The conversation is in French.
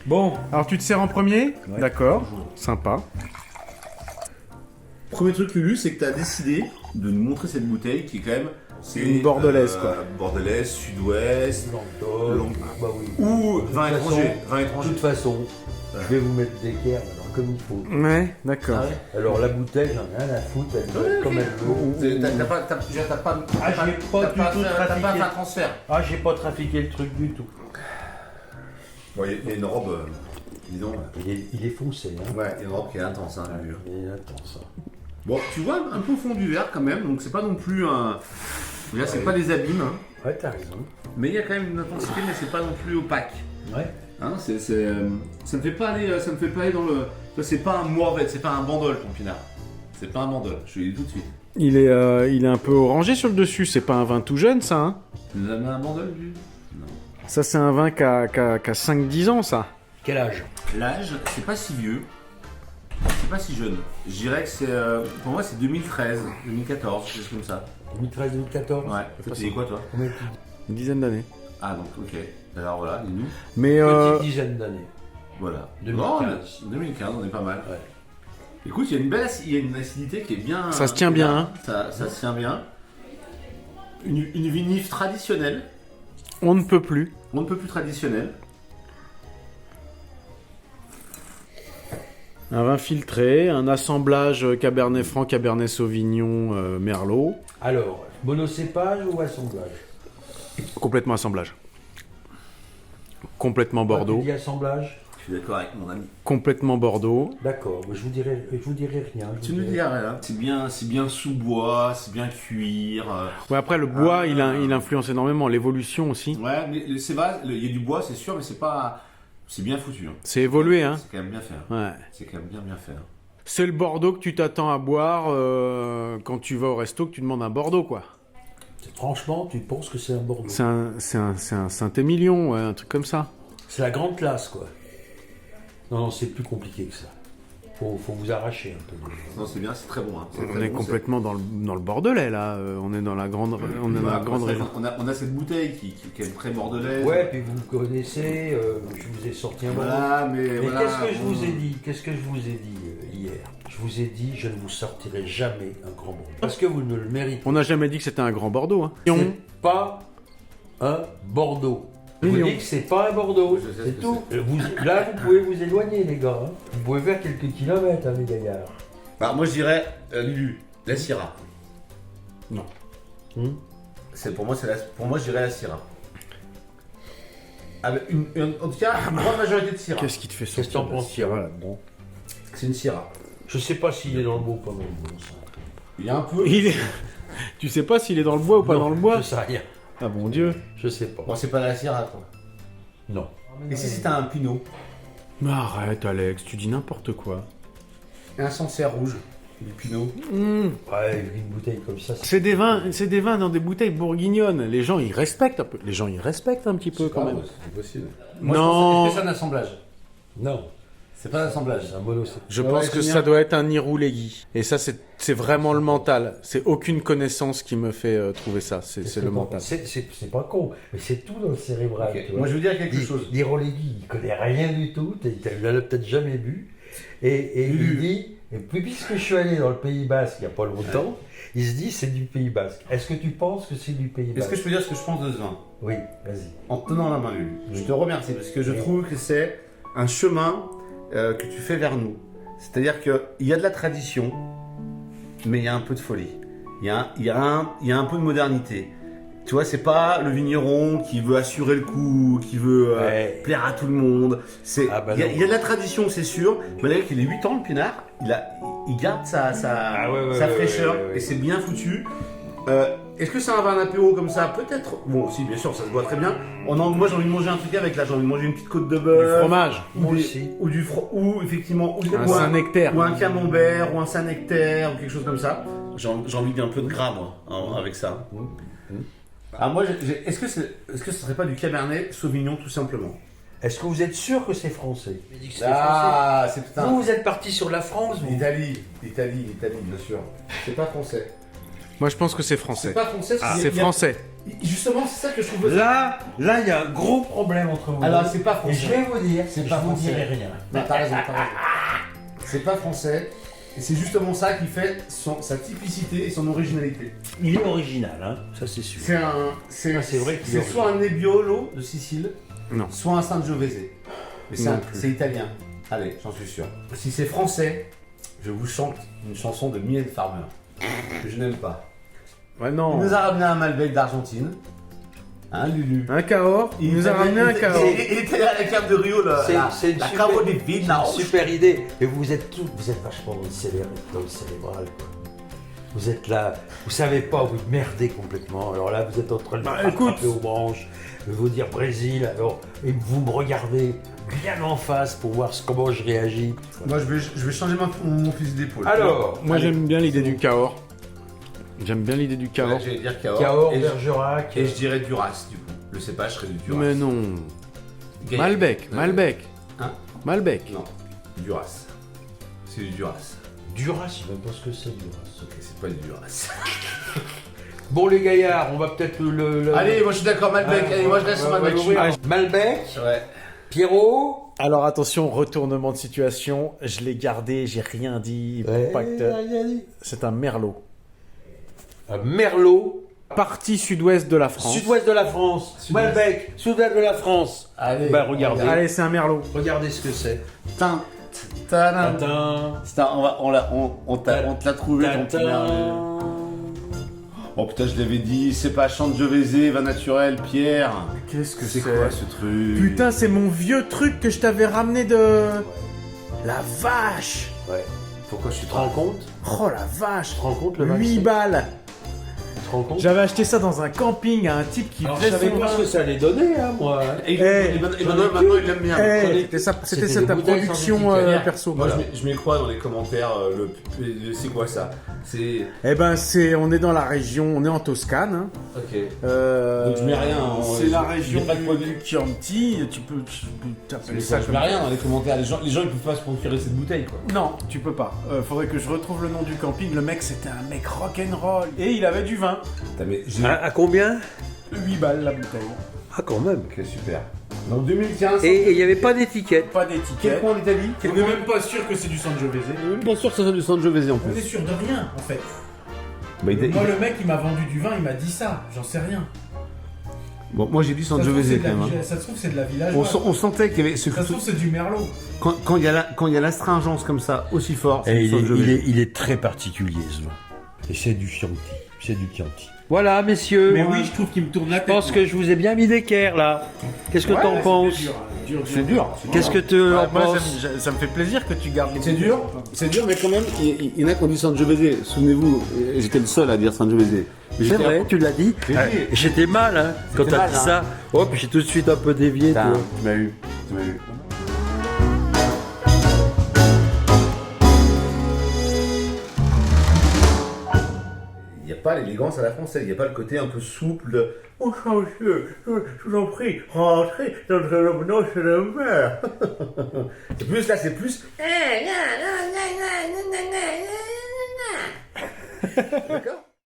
Bon. Alors tu te sers en premier? Ouais. D'accord, sympa. Premier truc Lulu, c'est que tu as décidé de nous montrer cette bouteille qui est quand même... C'est Une bordelaise, quoi. Bordelaise, sud-ouest, Languedoc. Bah oui. ou De vin toute étranger. façon- Vin De étranger. toute façon, je vais vous mettre d'équerre alors comme il faut. Ouais, d'accord. Ah ouais. Alors la bouteille, j'en ai rien à foutre, elle doit Ouais, être ok. comme elle veut. T'as pas Ah, j'ai pas du tout t'as pas trafiqué. fait un transfert. Ah, j'ai pas trafiqué le truc du tout. Bon, il y a une robe, dis donc. Il est foncé, hein. Ouais, il y a une robe qui est intense, hein, Lulu. Il est intense, ça. Bon, tu vois un peu au fond du verre quand même, donc c'est pas non plus un... Là, c'est pas des abîmes, hein. Ouais, t'as raison. Mais il y a quand même une intensité, mais c'est pas non plus opaque. Ouais. Hein, ça me fait pas aller dans le... Ça, c'est pas un moirvet, c'est pas un bandol ton pinard. C'est pas un bandol, je te le dis tout de suite. Il est un peu orangé sur le dessus, c'est pas un vin tout jeune ça, hein? Tu nous as mis un bandol, lui? Non. Ça c'est un vin qui a 5-10 ans ça. Quel âge? L'âge, c'est pas si vieux, c'est pas si jeune. Je dirais que c'est... pour moi, c'est 2013, 2014, quelque chose comme ça. 2013, 2014. Ouais. Tu dis quoi, toi? Combien Une dizaine d'années. Ah, donc, ok. Alors voilà, dis-nous. Mais Petite dizaine d'années. Voilà. 2015. Non, 2015, on est pas mal. Ouais. Écoute, il y a une acidité qui est bien... Ça se tient bien, hein. Ça se tient bien. Une vinif traditionnelle. on ne peut plus. On ne peut plus traditionnelle. Un vin filtré, un assemblage Cabernet Franc, Cabernet Sauvignon, Merlot. Alors, monocépage ou assemblage? Complètement assemblage. Complètement Bordeaux. Tu dis assemblage? Je suis d'accord avec mon ami. Complètement Bordeaux. D'accord, je vous dirai rien. Tu nous dis rien. C'est bien sous-bois, c'est bien cuir. Ouais, après le bois, il influence énormément. L'évolution aussi. Ouais, mais c'est vrai, il y a du bois, c'est sûr, mais c'est pas... C'est bien foutu. Hein. C'est évolué, hein. C'est quand même bien fait. Ouais. C'est quand même bien fait. C'est le Bordeaux que tu t'attends à boire quand tu vas au resto, que tu demandes un Bordeaux, quoi. Franchement, tu penses que c'est un Bordeaux? C'est un Saint-Émilion, ouais, un truc comme ça. C'est la grande classe, quoi. Non, c'est plus compliqué que ça. Faut vous arracher un peu. Non, c'est bien, c'est très bon. Hein. On est complètement dans le Bordelais, là. On est dans la grande, région. On a cette bouteille qui est très bordelaise. Ouais, puis vous me connaissez, je vous ai sorti un Bordeaux. Voilà, mais voilà. Qu'est-ce que je vous ai dit? Qu'est-ce que je vous ai dit hier? Je vous ai dit, je ne vous sortirai jamais un grand Bordeaux. Parce que vous ne le méritez. On n'a jamais dit que c'était un grand Bordeaux, hein. C'est pas un Bordeaux. Je vous dis que c'est pas un Bordeaux, Je sais ce c'est que tout. Là, vous pouvez vous éloigner, les gars. Hein. Vous pouvez faire quelques kilomètres, hein, les gaillards. Alors, moi, je dirais, Lulu, la Syrah. Non. Pour moi, je dirais la Syrah. Avec en tout cas, une grande majorité de Syrah. Qu'est-ce qui te fait Qu'est-ce que sortir t'en penses, Syrah, là-dedans? C'est une Syrah. Je sais pas s'il est dans le beau ou pas dans le beau, ça. Il y a un peu... Tu sais pas s'il est dans le bois ou pas Non, dans le bois? Je sais rien. Ah bon Dieu. Je sais pas. Bon, c'est pas la Syrah, quoi. Non. Et si c'était un Pinot? Mais arrête, Alex, tu dis n'importe quoi. Un Sancerre rouge, du Pinot. Ouais, une bouteille comme ça, C'est des vins dans des bouteilles bourguignonnes. Les gens, ils respectent un peu. Les gens, ils respectent un petit peu quand même. C'est possible. Non. Est-ce que c'est un assemblage? Non, C'est pas un assemblage. c'est un monocépage. Je Ouais, pense ouais, que c'est ça bien. doit être un Iroulégui. Et ça, c'est vraiment le mental. C'est aucune connaissance qui me fait trouver ça. C'est le mental. C'est pas con, mais c'est tout dans le cérébral. Ok. tu vois. Moi, je veux dire quelque chose. L'Irolegui, il connaît rien du tout, il l'a peut-être jamais bu. Et il dit, et puis puisque je suis allé dans le Pays Basque il n'y a pas longtemps, il se dit c'est du Pays Basque. Est-ce que tu penses que c'est du Pays Est-ce Basque? que je peux dire ce que je pense de ce vin? Oui, vas-y. En te tenant la main, Lulu. Je te remercie parce que je trouve que c'est un chemin que tu fais vers nous. C'est-à-dire qu'il y a de la tradition, mais il y a un peu de folie. Il y a un peu de modernité. Tu vois, c'est pas le vigneron qui veut assurer le coup, qui veut Ouais. plaire à tout le monde. Ah bah Il y, non. y a de la tradition, c'est sûr. Malgré qu'il ait 8 ans, le pinard, il garde sa fraîcheur ouais. et c'est bien foutu. Est-ce que c'est un vin apéro comme ça? Peut-être. Bon, si, bien sûr, ça se boit très bien. Moi, j'ai envie de manger un truc avec, là, j'ai envie de manger une petite côte de Du beurre. fromage. Moi Ou, aussi. ou effectivement, Un Saint-Nectaire. ou un camembert, ou un Saint-Nectaire, ou quelque chose comme ça. J'ai envie d'un peu de gras, moi, avec ça. Ah, moi, est-ce que ce serait pas du Cabernet Sauvignon, tout simplement? Est-ce que vous êtes sûr que c'est français? Ah, c'est putain. Vous êtes parti sur la France, vous. L'Italie, bien sûr. C'est pas français. Moi, je pense que c'est C'est français. pas français. C'est français. Justement, c'est ça que je trouve. Là, il y a un gros problème entre vous. Alors, c'est pas Et français. je vais vous dire, C'est je pas vous français. dirai rien. Non, t'as raison, t'as raison. C'est pas français. Et c'est justement ça qui fait sa typicité et son originalité. Il est original, hein, ça c'est sûr. C'est un. C'est Ah, c'est vrai qu'il est soit un Nebbiolo de Sicile, Non. soit un Sangiovese. Mais Non plus. c'est italien. Allez, j'en suis sûr. Si c'est français, je vous chante une chanson de Mylène Farmer que je n'aime pas. Ouais, Il non. nous a ramené un Malbec d'Argentine. Hein, Lulu? Un Cahors. Il nous a ramené un Cahors. Il était à la cave de Rio, là. C'est une la super- Cavo des C'est Vides, une là. super idée. Et vous êtes vachement dans le cérébral, quoi. Vous êtes là, vous savez pas, vous merdez complètement. Alors là, vous êtes en train de Bah, vous écoute. rattraper aux branches, de vous dire Brésil, alors, et vous me regardez bien en face pour voir comment je réagis. Moi, je vais changer mon fusil d'épaule. Alors, Moi, j'aime bien l'idée du Cahors. J'aime bien l'idée du Cahors. J'allais dire Cahors. Cahors, et, Bergerac. et je dirais Duras, du coup. Le cépage serait du Duras. Mais non. Gay. Malbec. Malbec. Hein? Malbec. Non, Duras. C'est du Duras. Duras, je sais même pas ce que c'est, Duras. Ok, c'est pas du Duras. Bon, les gaillards, on va peut-être Allez, moi je suis d'accord, Malbec. Allez, moi je reste sur Malbec. Malbec, Ouais. Pierrot. Alors attention, retournement de situation. Je l'ai gardé, j'ai rien dit. Ouais, Pas que- rien dit. C'est un merlot. Un Merlot. Partie sud-ouest de la France. Sud-ouest de la France. Sud-ouest. Malbec, sud-ouest de la France. Allez. Bah, regardez. Allez, c'est un merlot. Regardez ce que c'est. Tin. Tadam. Tintin. On te l'a trouvé ton petit merlot. Oh putain, je l'avais dit, c'est pas Sangiovese, vin naturel, Pierre. Qu'est-ce que C'est quoi ce truc? Putain, c'est mon vieux truc que je t'avais ramené de... La vache. Ouais. Pourquoi tu te rends compte? Oh la vache. Tu te rends compte le 8 27? balles. Tu te rends compte? J'avais acheté ça dans un camping à un type qui Alors, je faisait savais son pas vin. ce que ça allait donner, hein, moi. Et Eh, maintenant, il l'aime bien. Eh, c'était C'était ça des ta bouteilles sans production étiquette. perso. Moi, Voilà. je mets quoi dans les commentaires c'est quoi ça? C'est. Eh ben, on est dans la région, on est en Toscane. Hein. Ok. Euh, Donc, je mets rien, hein, C'est je- la je région mets pas de du produit. Chianti. Tu peux t'appeler ça Je comme mets rien dans les commentaires. Les gens ils peuvent pas se procurer cette bouteille quoi. Non, tu peux pas. Faudrait que je retrouve le nom du camping. Le mec, c'était un mec rock'n'roll. Et il avait du vin. Putain, mais j'ai. À combien? 8 balles la bouteille. Ah, quand même. Ok, super. Donc 2015. Et il n'y avait pas d'étiquette. Pas Quel d'étiquette. coin d'Italie? On est même pas sûr que c'est du Sangiovese. même pas sûr que ça soit du Sangiovese en On plus. est sûr de rien, en fait. Bah, Moi, le mec, il m'a vendu du vin, il m'a dit ça. J'en sais rien. Bon, moi j'ai dit Ça se trouve, Sangiovese c'est de quand la même. hein. villa- ça se trouve, c'est de la village. On sentait qu'il y avait ce Ça se trouve, c'est du merlot. quand il y a l'astringence comme ça aussi fort, c'est Et du Sangiovese. il est très particulier ce vin. Et c'est du Chianti. C'est du Chianti. Voilà, messieurs. Mais oui, je trouve qu'il me tourne la Je tête. pense que je vous ai bien mis d'équerre là. Qu'est-ce que t'en penses? C'est dur. Qu'est-ce que tu en Moi, penses? ça me fait plaisir que tu gardes les C'est dur, mais quand même, il y en a qui ont dit Sangiovese. Souvenez-vous, j'étais le seul à dire Sangiovese. C'est vrai, tu l'as dit. J'ai dit. J'étais mal hein, quand C'était t'as mal, dit hein. ça. Hop, j'ai tout de suite un peu dévié. Putain, toi. tu m'as eu. Il n'y a pas l'élégance à la française, il n'y a pas le côté un peu souple de « Oh, monsieur, je vous en prie, rentrez dans le nom de le maire. » C'est plus, là, c'est plus... D'accord.